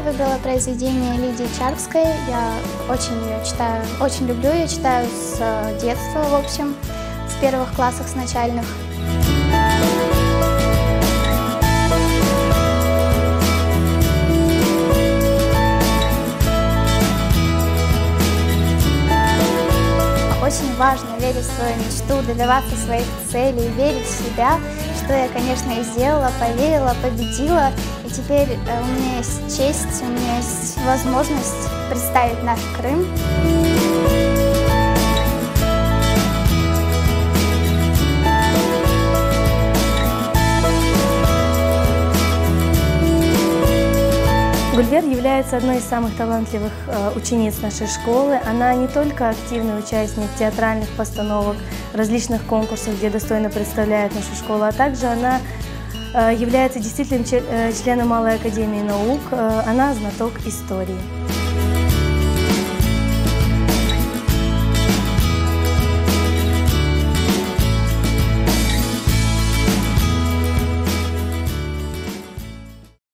выбрала произведение Лидии Чарской. Я очень ее читаю, очень люблю ее, читаю с детства, в общем, с первых классов, с начальных. Очень важно верить в свою мечту, добиваться своих целей, верить в себя, что я, конечно, и сделала, поверила, победила. И теперь у меня есть честь, у меня есть возможность представить наш Крым. Гульвер является одной из самых талантливых учениц нашей школы. Она не только активный участник театральных постановок, различных конкурсов, где достойно представляет нашу школу, а также она является действительно членом Малой академии наук, она знаток истории.